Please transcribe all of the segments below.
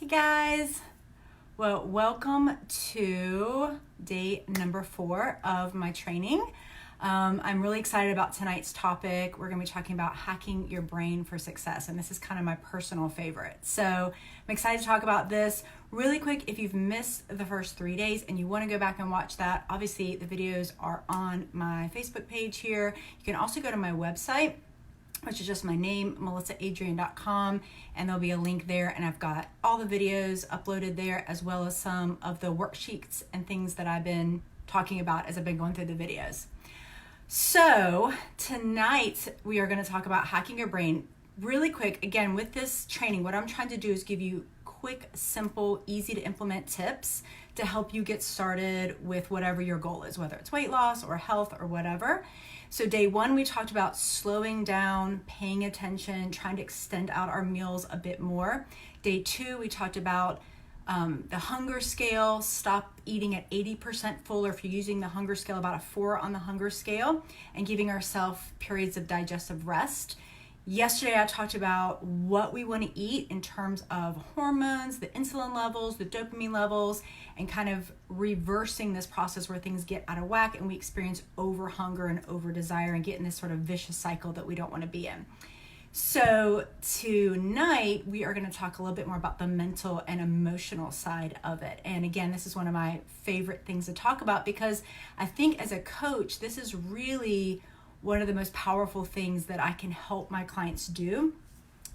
Hey guys, well, welcome to day number 4 of my training. I'm really excited about tonight's topic. We're going to be talking about hacking your brain for success, and this is kind of my personal favorite. So I'm excited to talk about this. Really quick, if you've missed the first 3 days and you want to go back and watch that, obviously the videos are on my Facebook page here. You can also go to my website, which is just my name, melissaadrian.com, and there'll be a link there, and I've got all the videos uploaded there, as well as some of the worksheets and things that I've been talking about as I've been going through the videos. So tonight we are going to talk about hacking your brain. Really quick, again, with this training, what I'm trying to do is give you quick, simple, easy to implement tips to help you get started with whatever your goal is, whether it's weight loss or health or whatever. So day 1, we talked about slowing down, paying attention, trying to extend out our meals a bit more. Day 2, we talked about the hunger scale, stop eating at 80% full, or if you're using the hunger scale, about a 4 on the hunger scale, and giving ourselves periods of digestive rest. Yesterday, I talked about what we want to eat in terms of hormones, the insulin levels, the dopamine levels, and kind of reversing this process where things get out of whack and we experience over hunger and over desire and get in this sort of vicious cycle that we don't want to be in. So tonight, we are going to talk a little bit more about the mental and emotional side of it. And again, this is one of my favorite things to talk about because I think as a coach, this is really one of the most powerful things that I can help my clients do.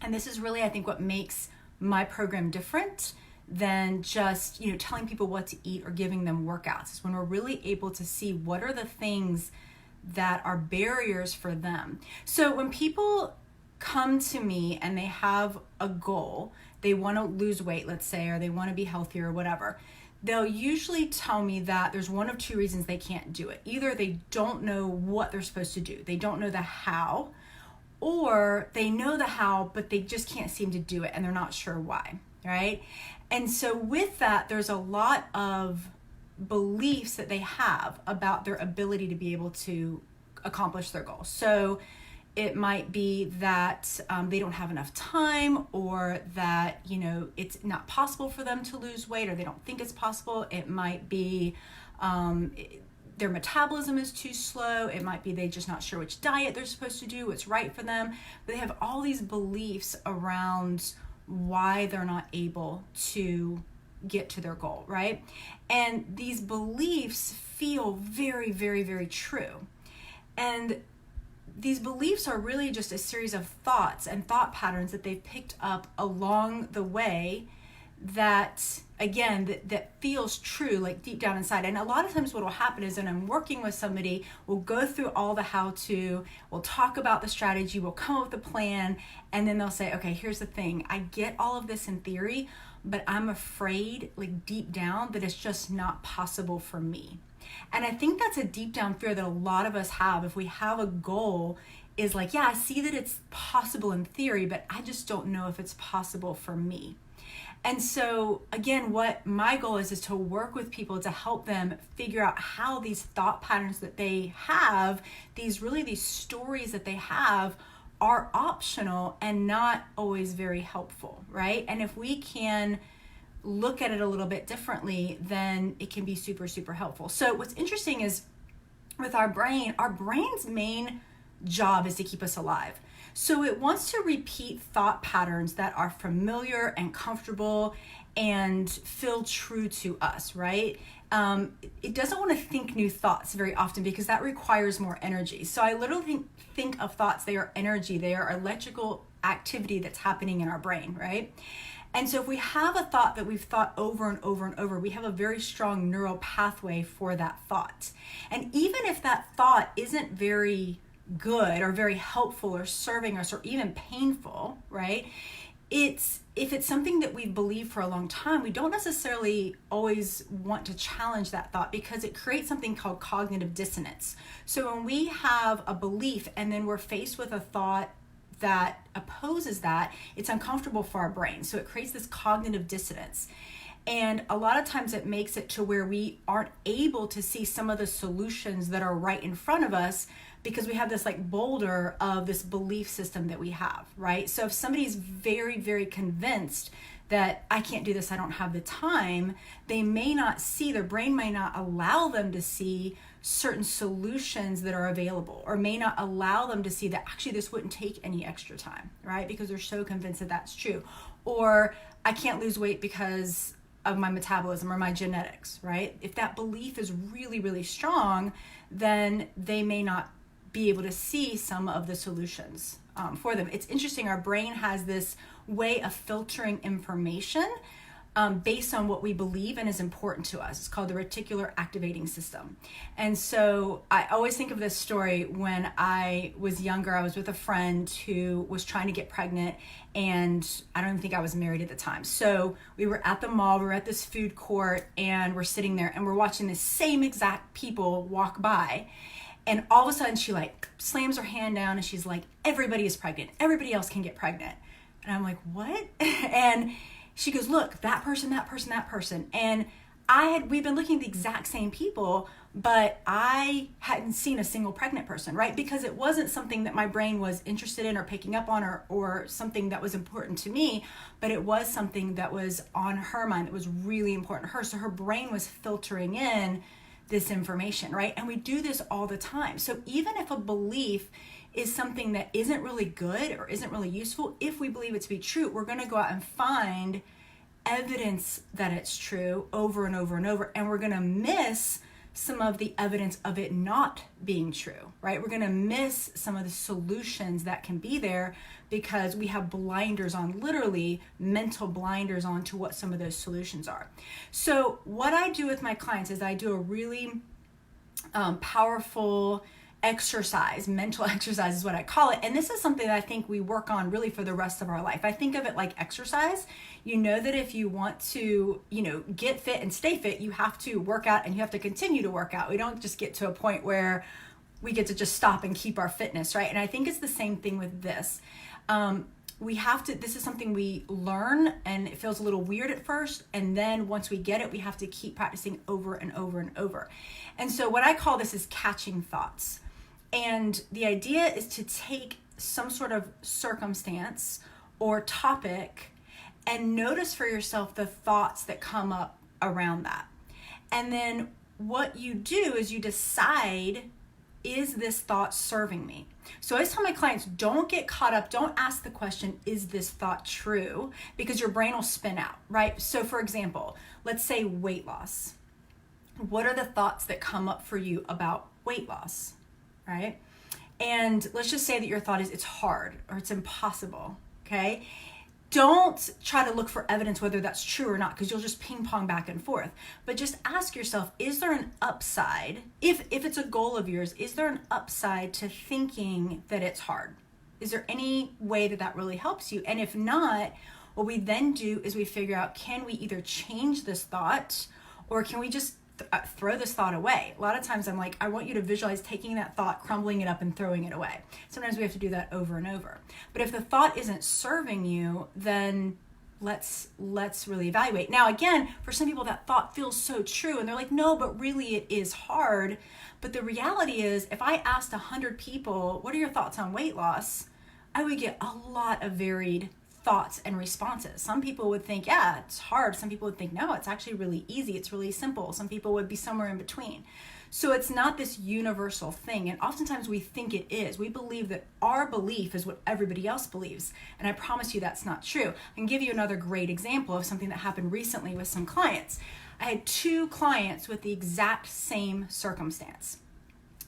And this is really, I think, what makes my program different than just, telling people what to eat or giving them workouts. It's when we're really able to see what are the things that are barriers for them. So when people come to me and they have a goal, they want to lose weight, let's say, or they want to be healthier or whatever, they'll usually tell me that there's one of 2 reasons they can't do it. Either they don't know what they're supposed to do, they don't know the how, or they know the how, but they just can't seem to do it and they're not sure why, right? And so with that, there's a lot of beliefs that they have about their ability to be able to accomplish their goals. So it might be that they don't have enough time, or that, it's not possible for them to lose weight, or they don't think it's possible. It might be their metabolism is too slow. It might be they're just not sure which diet they're supposed to do, what's right for them. But they have all these beliefs around why they're not able to get to their goal, right? And these beliefs feel very, very, very true. And these beliefs are really just a series of thoughts and thought patterns that they've picked up along the way that, again, that feels true, like deep down inside. And a lot of times what will happen is when I'm working with somebody, we'll go through all the how-to, we'll talk about the strategy, we'll come up with a plan, and then they'll say, okay, here's the thing. I get all of this in theory, but I'm afraid, like deep down, that it's just not possible for me. And I think that's a deep down fear that a lot of us have. If we have a goal, is like, yeah, I see that it's possible in theory, but I just don't know if it's possible for me. And so again, what my goal is to work with people to help them figure out how these thought patterns that they have, these stories that they have, are optional and not always very helpful, right? And if we can look at it a little bit differently, then it can be super, super helpful. So what's interesting is with our brain's main job is to keep us alive. So it wants to repeat thought patterns that are familiar and comfortable and feel true to us, right? It doesn't want to think new thoughts very often because that requires more energy. So I literally think of thoughts, they are energy, they are electrical activity that's happening in our brain, right? And so if we have a thought that we've thought over and over and over, we have a very strong neural pathway for that thought. And even if that thought isn't very good or very helpful or serving us or even painful, right? If it's something that we've believed for a long time, we don't necessarily always want to challenge that thought because it creates something called cognitive dissonance. So when we have a belief and then we're faced with a thought that opposes that, it's uncomfortable for our brain. So it creates this cognitive dissonance. And a lot of times it makes it to where we aren't able to see some of the solutions that are right in front of us because we have this like boulder of this belief system that we have, right? So if somebody's very, very convinced that I can't do this, I don't have the time, they may not see, their brain may not allow them to see certain solutions that are available, or may not allow them to see that actually this wouldn't take any extra time, right? Because they're so convinced that that's true. Or I can't lose weight because of my metabolism or my genetics, right? If that belief is really, really strong, then they may not be able to see some of the solutions for them. It's interesting, our brain has this way of filtering information based on what we believe and is important to us. It's called the reticular activating system. And so I always think of this story. When I was younger, I was with a friend who was trying to get pregnant, and I don't even think I was married at the time. So we were at the mall, we were at this food court, and we're sitting there and we're watching the same exact people walk by. And all of a sudden she like slams her hand down and she's like, everybody is pregnant. Everybody else can get pregnant. And I'm like, what? And she goes, look, that person, that person, that person. And we've been looking at the exact same people, but I hadn't seen a single pregnant person, right? Because it wasn't something that my brain was interested in or picking up on, or something that was important to me, but it was something that was on her mind that was really important to her. So her brain was filtering in this information, right? And we do this all the time. So even if a belief is something that isn't really good or isn't really useful, if we believe it to be true, we're going to go out and find evidence that it's true over and over and over, and we're going to miss some of the evidence of it not being true, right? We're going to miss some of the solutions that can be there because we have blinders on, literally mental blinders on to what some of those solutions are. So what I do with my clients is I do a really powerful exercise, mental exercise is what I call it. And this is something that I think we work on really for the rest of our life. I think of it like exercise. You know that if you want to, get fit and stay fit, you have to work out and you have to continue to work out. We don't just get to a point where we get to just stop and keep our fitness, right? And I think it's the same thing with this. This is something we learn, and it feels a little weird at first. And then once we get it, we have to keep practicing over and over and over. And so what I call this is catching thoughts. And the idea is to take some sort of circumstance or topic and notice for yourself the thoughts that come up around that. And then what you do is you decide, is this thought serving me? So I always tell my clients, don't get caught up. Don't ask the question, is this thought true? Because your brain will spin out, right? So for example, let's say weight loss. What are the thoughts that come up for you about weight loss, right? And let's just say that your thought is it's hard or it's impossible, okay? Don't try to look for evidence whether that's true or not, because you'll just ping pong back and forth. But just ask yourself, is there an upside? If it's a goal of yours, is there an upside to thinking that it's hard? Is there any way that really helps you? And if not, what we then do is we figure out, can we either change this thought, or can we just throw this thought away? A lot of times I'm like, I want you to visualize taking that thought, crumbling it up and throwing it away. Sometimes we have to do that over and over. But if the thought isn't serving you, then let's really evaluate. Now, again, for some people that thought feels so true and they're like, no, but really it is hard. But the reality is, if I asked 100 people, what are your thoughts on weight loss? I would get a lot of varied thoughts and responses. Some people would think, yeah, it's hard. Some people would think, no, it's actually really easy. It's really simple. Some people would be somewhere in between. So it's not this universal thing. And oftentimes we think it is. We believe that our belief is what everybody else believes. And I promise you that's not true. I can give you another great example of something that happened recently with some clients. I had 2 clients with the exact same circumstance.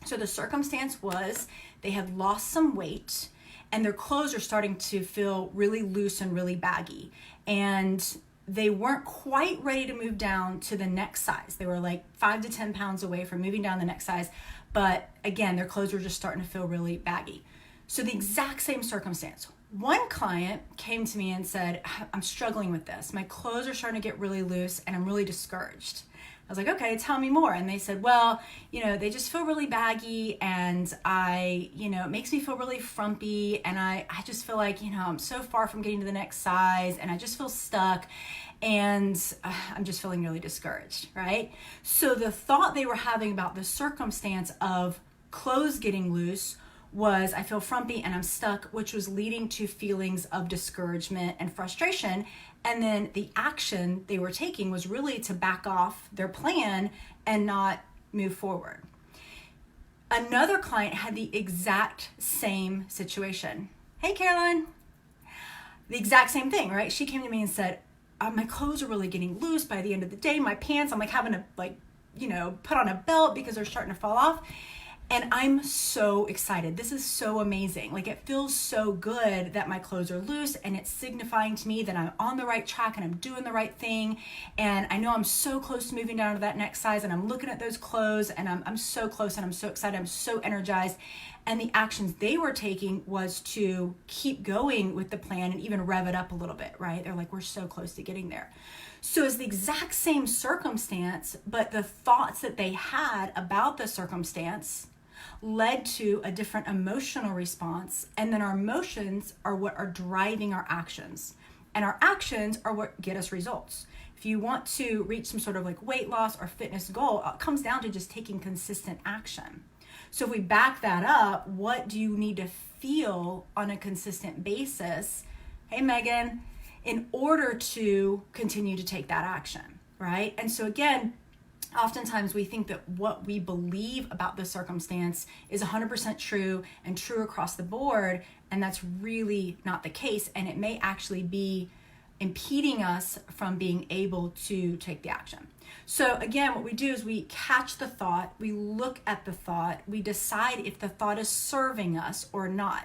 So the circumstance was they had lost some weight, and their clothes are starting to feel really loose and really baggy. And they weren't quite ready to move down to the next size. They were like 5 to 10 pounds away from moving down the next size. But again, their clothes were just starting to feel really baggy. So the exact same circumstance. One client came to me and said, I'm struggling with this. My clothes are starting to get really loose and I'm really discouraged. I was like, okay, tell me more. And they said, well, they just feel really baggy, and it makes me feel really frumpy, and I just feel like, I'm so far from getting to the next size, and I just feel stuck, and I'm just feeling really discouraged, right? So the thought they were having about the circumstance of clothes getting loose was I feel frumpy and I'm stuck, which was leading to feelings of discouragement and frustration. And then the action they were taking was really to back off their plan and not move forward. Another client had the exact same situation. Hey, Caroline. The exact same thing, right? She came to me and said, my clothes are really getting loose by the end of the day. My pants, I'm like having to put on a belt because they're starting to fall off. And I'm so excited. This is so amazing. Like, it feels so good that my clothes are loose, and it's signifying to me that I'm on the right track and I'm doing the right thing. And I know I'm so close to moving down to that next size, and I'm looking at those clothes and I'm so close and I'm so excited. I'm so energized. And the actions they were taking was to keep going with the plan and even rev it up a little bit, right? They're like, we're so close to getting there. So it's the exact same circumstance, but the thoughts that they had about the circumstance led to a different emotional response. And then our emotions are what are driving our actions. And our actions are what get us results. If you want to reach some sort of like weight loss or fitness goal, it comes down to just taking consistent action. So if we back that up, what do you need to feel on a consistent basis? Hey, Megan, in order to continue to take that action, right? And so again, oftentimes we think that what we believe about the circumstance is 100% true and true across the board, and that's really not the case, and it may actually be impeding us from being able to take the action. So again, what we do is we catch the thought, we look at the thought, we decide if the thought is serving us or not.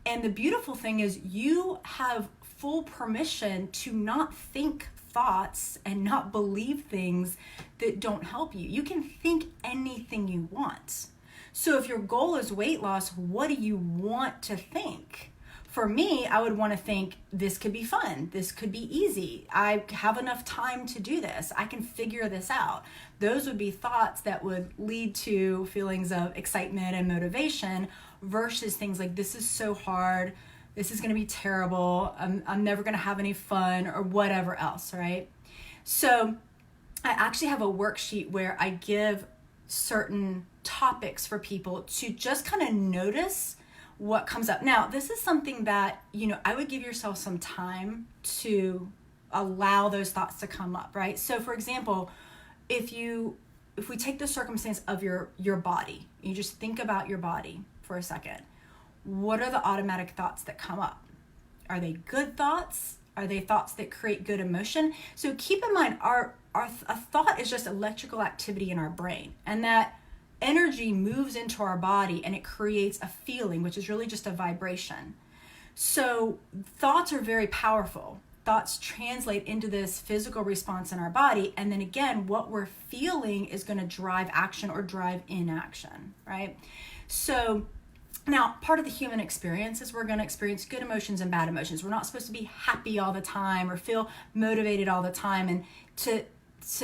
And the beautiful thing is you have full permission to not think thoughts and not believe things that don't help you. You can think anything you want. So if your goal is weight loss, what do you want to think? For me, I would want to think this could be fun. This could be easy. I have enough time to do this. I can figure this out. Those would be thoughts that would lead to feelings of excitement and motivation versus things like, this is so hard. This is going to be terrible. I'm never going to have any fun, or whatever else, right? So I actually have a worksheet where I give certain topics for people to just kind of notice what comes up. Now, this is something that, I would give yourself some time to allow those thoughts to come up, right? So for example, if we take the circumstance of your body, you just think about your body for a second. What are the automatic thoughts that come up? Are they good thoughts? Are they thoughts that create good emotion? So keep in mind, a thought is just electrical activity in our brain, and that energy moves into our body and it creates a feeling, which is really just a vibration. So thoughts are very powerful. Thoughts translate into this physical response in our body. And then again, what we're feeling is going to drive action or drive inaction, right? So now, part of the human experience is we're going to experience good emotions and bad emotions. We're not supposed to be happy all the time or feel motivated all the time. And to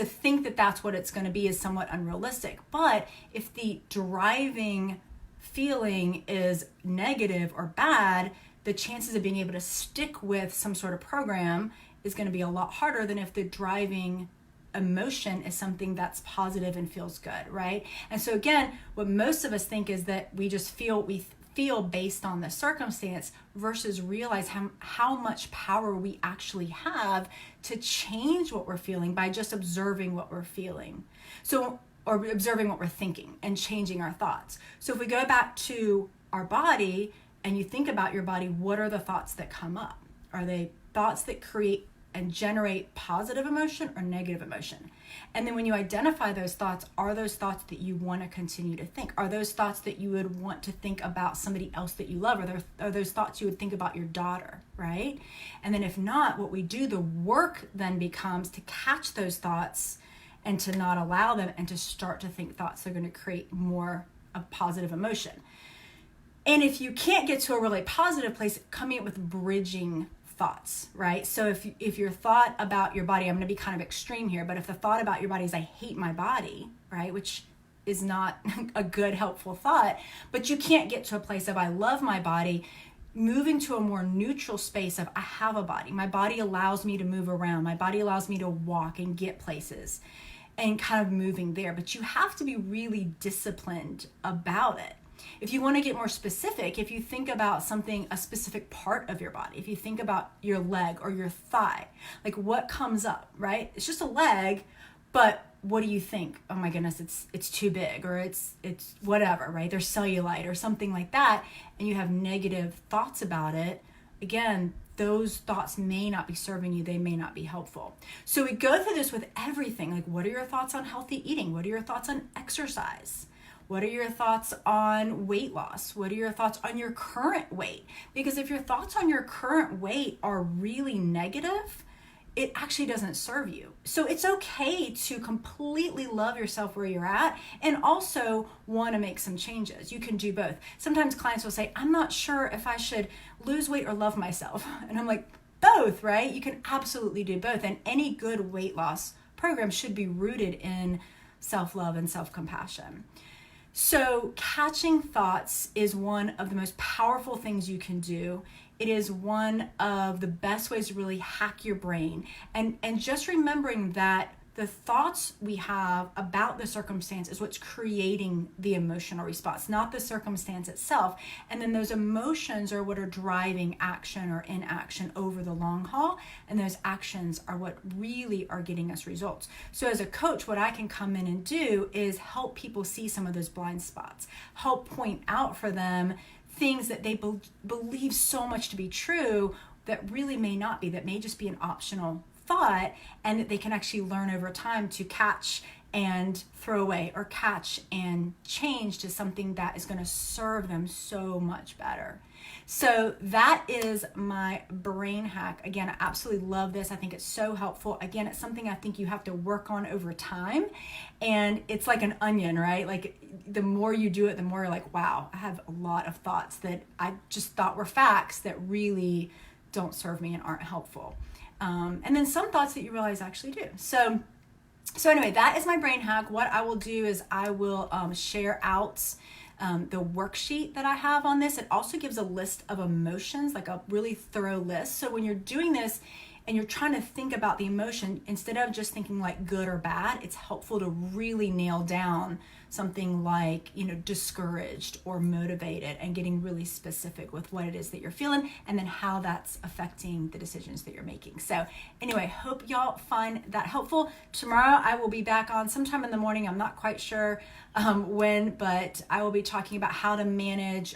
think that that's what it's going to be is somewhat unrealistic. But if the driving feeling is negative or bad, the chances of being able to stick with some sort of program is going to be a lot harder than if the driving emotion is something that's positive and feels good, right? And so again, what most of us think is that we just feel what we feel based on the circumstance versus realize how much power we actually have to change what we're feeling by just observing what we're feeling. So, or observing what we're thinking and changing our thoughts. So if we go back to our body and you think about your body, what are the thoughts that come up? Are they thoughts that create and generate positive emotion or negative emotion? And then when you identify those thoughts, are those thoughts that you want to continue to think? Are those thoughts that you would want to think about somebody else that you love? Are those thoughts you would think about your daughter, right? And then if not, what we do, the work then becomes to catch those thoughts and to not allow them and to start to think thoughts that are going to create more of positive emotion. And if you can't get to a really positive place, coming up with bridging thoughts, right? So if your thought about your body, I'm going to be kind of extreme here, but if the thought about your body is I hate my body, right, which is not a good, helpful thought, but you can't get to a place of I love my body, moving to a more neutral space of I have a body. My body allows me to move around. My body allows me to walk and get places and kind of moving there. But you have to be really disciplined about it. If you want to get more specific, if you think about a specific part of your body, if you think about your leg or your thigh, like what comes up, right? It's just a leg, but what do you think? Oh my goodness, it's too big, or it's whatever, right? There's cellulite or something like that, and you have negative thoughts about it. Again, those thoughts may not be serving you. They may not be helpful. So we go through this with everything. Like, what are your thoughts on healthy eating? What are your thoughts on exercise? What are your thoughts on weight loss? What are your thoughts on your current weight? Because if your thoughts on your current weight are really negative, it actually doesn't serve you. So it's okay to completely love yourself where you're at and also want to make some changes. You can do both. Sometimes clients will say, I'm not sure if I should lose weight or love myself. And I'm like, both, right? You can absolutely do both. And any good weight loss program should be rooted in self-love and self-compassion. So catching thoughts is one of the most powerful things you can do. It is one of the best ways to really hack your brain. And just remembering that the thoughts we have about the circumstance is what's creating the emotional response, not the circumstance itself. And then those emotions are what are driving action or inaction over the long haul. And those actions are what really are getting us results. So as a coach, what I can come in and do is help people see some of those blind spots, help point out for them things that they believe so much to be true that really may not be, that may just be an optional thought, and that they can actually learn over time to catch and throw away, or catch and change to something that is going to serve them so much better. So that is my brain hack. Again, I absolutely love this. I think it's so helpful. Again, it's something I think you have to work on over time. And it's like an onion, right? Like the more you do it, the more you're like, wow, I have a lot of thoughts that I just thought were facts that really don't serve me and aren't helpful. And then some thoughts that you realize actually do. So anyway, that is my brain hack. What I will do is I will share out the worksheet that I have on this. It also gives a list of emotions, like a really thorough list. So when you're doing this and you're trying to think about the emotion, instead of just thinking like good or bad, it's helpful to really nail down something like, discouraged or motivated, and getting really specific with what it is that you're feeling and then how that's affecting the decisions that you're making. So anyway, hope y'all find that helpful. Tomorrow I will be back on sometime in the morning. I'm not quite sure when, but I will be talking about how to manage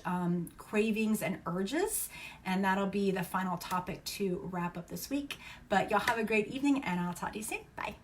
cravings and urges, and that'll be the final topic to wrap up this week. But y'all have a great evening, and I'll talk to you soon. Bye.